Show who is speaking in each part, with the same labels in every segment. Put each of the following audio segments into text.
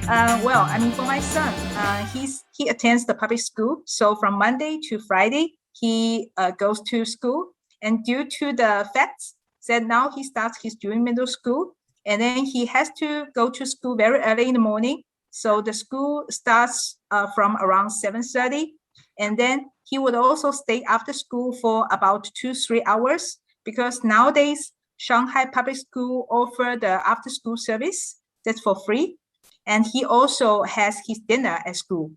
Speaker 1: For my son, he attends the public school. So from Monday to Friday, he goes to school. And due to the facts that now he starts his junior middle school, and then he has to go to school very early in the morning. So the school starts from around 7:30, and then he would also stay after school for about 2-3 hours, because nowadays Shanghai public school offer the after school service that's for free. And he also has his dinner at school.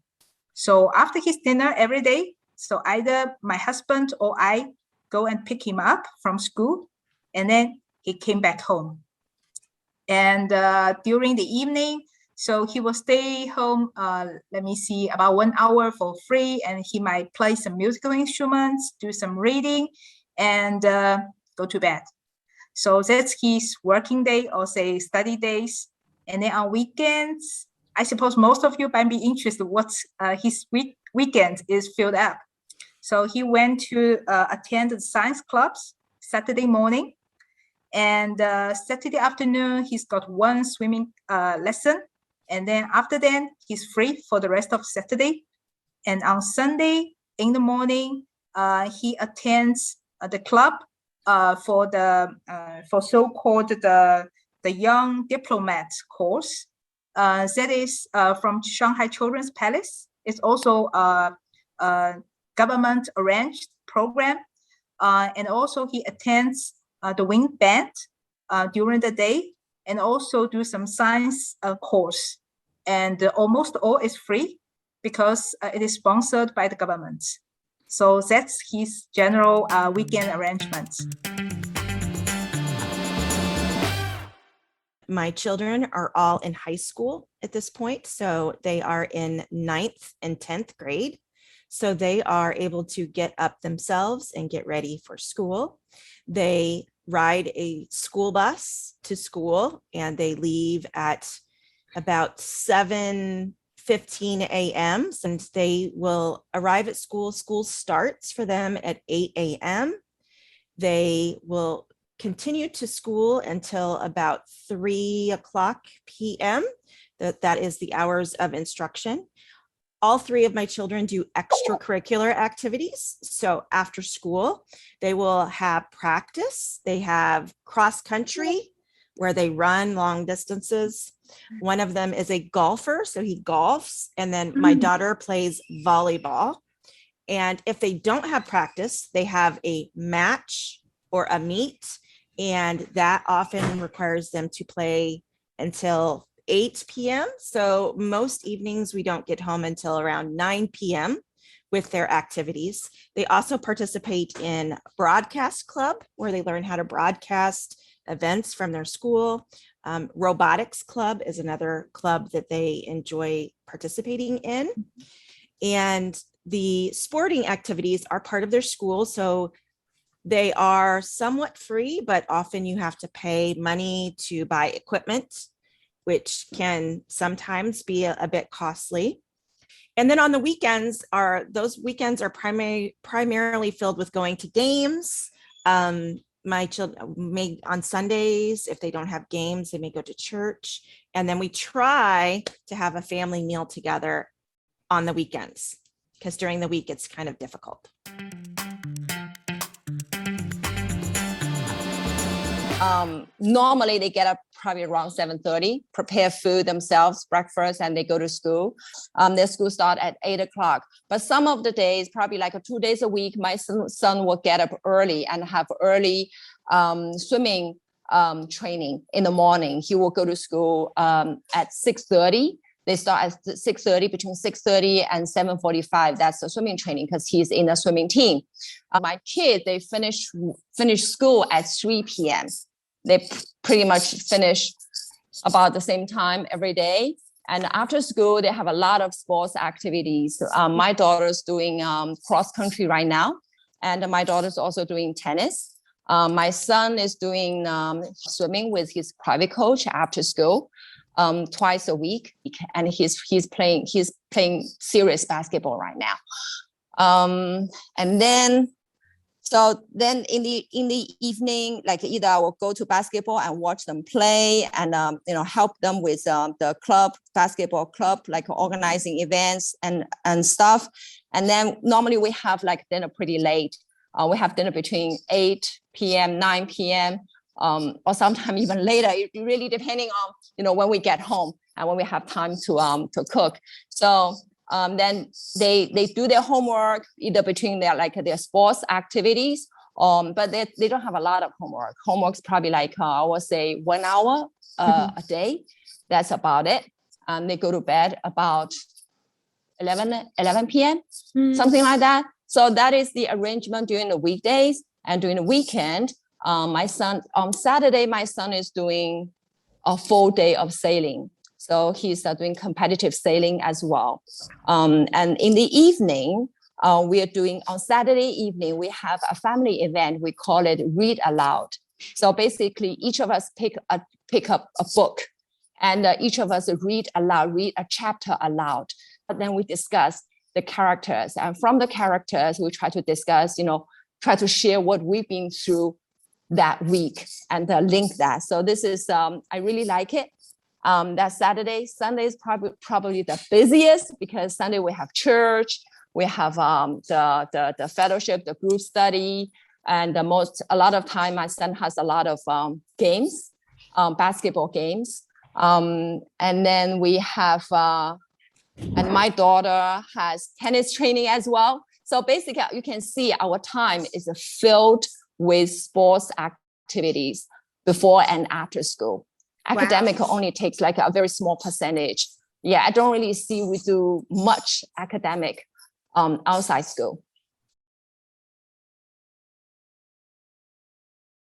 Speaker 1: So after his dinner every day, so either my husband or I go and pick him up from school, and then he came back home. And during the evening, so he will stay home, about 1 hour for free, and he might play some musical instruments, do some reading, and go to bed. So that's his working day, or say study days. And then on weekends, I suppose most of you might be interested what his weekend is filled up. So he went to attend the science clubs Saturday morning, and Saturday afternoon he's got one swimming lesson, and then after that he's free for the rest of Saturday. And on Sunday in the morning, he attends the club for so-called the young diplomat course. That is from Shanghai Children's Palace. It's also a government arranged program, and also he attends the wind band during the day, and also do some science course. And almost all is free because it is sponsored by the government. So that's his general weekend arrangements.
Speaker 2: My children are all in high school at this point. So they are in 9th and 10th grade. So they are able to get up themselves and get ready for school. They ride a school bus to school, and they leave at about 7:15 a.m. Since they will arrive at school. School starts for them at 8 a.m. They will continue to school until about 3 o'clock p.m. That is the hours of instruction. All three of my children do extracurricular activities. So after school, they will have practice. They have cross country where they run long distances. One of them is a golfer, so he golfs. And then my daughter plays volleyball. And if they don't have practice, they have a match or a meet. And that often requires them to play until 8 p.m. So most evenings we don't get home until around 9 p.m. with their activities. They also participate in broadcast club, where they learn how to broadcast events from their school. Robotics club is another club that they enjoy participating in. And the sporting activities are part of their school. So they are somewhat free, but often you have to pay money to buy equipment, which can sometimes be a bit costly. And then on the weekends, those weekends are primarily filled with going to games. My children may, on Sundays, if they don't have games, they may go to church. And then we try to have a family meal together on the weekends, because during the week it's kind of difficult.
Speaker 3: Normally they get up probably around 7:30, prepare food themselves, breakfast, and they go to school. Their school start at 8 o'clock. But some of the days, probably like 2 days a week, my son will get up early and have early swimming training in the morning. He will go to school at 6:30. They start at 6:30, between 6:30 and 7:45. That's the swimming training because he's in a swimming team. My kids, they finish school at 3 p.m. They pretty much finish about the same time every day. And after school, they have a lot of sports activities. My daughter's doing cross country right now. And my daughter's also doing tennis. My son is doing swimming with his private coach after school. Twice a week, and he's playing serious basketball right now. And then So then in the evening, like either I will go to basketball and watch them play, and help them with the basketball club, like organizing events and stuff. And then normally we have like dinner pretty late. We have dinner between 8 p.m., 9 p.m., or sometimes even later. It really depending on when we get home and when we have time to cook. So then they do their homework either between their sports activities, but they don't have a lot of homework. Homework's probably like I would say 1 hour a day. That's about it. They go to bed about 11 p.m. Something like that. So that is the arrangement during the weekdays. And during the weekend, my son on Saturday, my son is doing a full day of sailing. So he's doing competitive sailing as well. And in the evening, we are doing on Saturday evening, we have a family event. We call it Read Aloud. So basically, each of us pick up a book, and each of us read a chapter aloud. But then we discuss the characters, and from the characters, we try to discuss, try to share what we've been through that week and link that. So this is, I really like it. That Saturday. Sunday is probably the busiest, because Sunday we have church, we have the fellowship, the group study, and a lot of time my son has a lot of games, basketball games, and then we have and my daughter has tennis training as well. So basically, you can see our time is filled with sports activities before and after school. Academic only takes like a very small percentage. Yeah, I don't really see we do much academic outside school.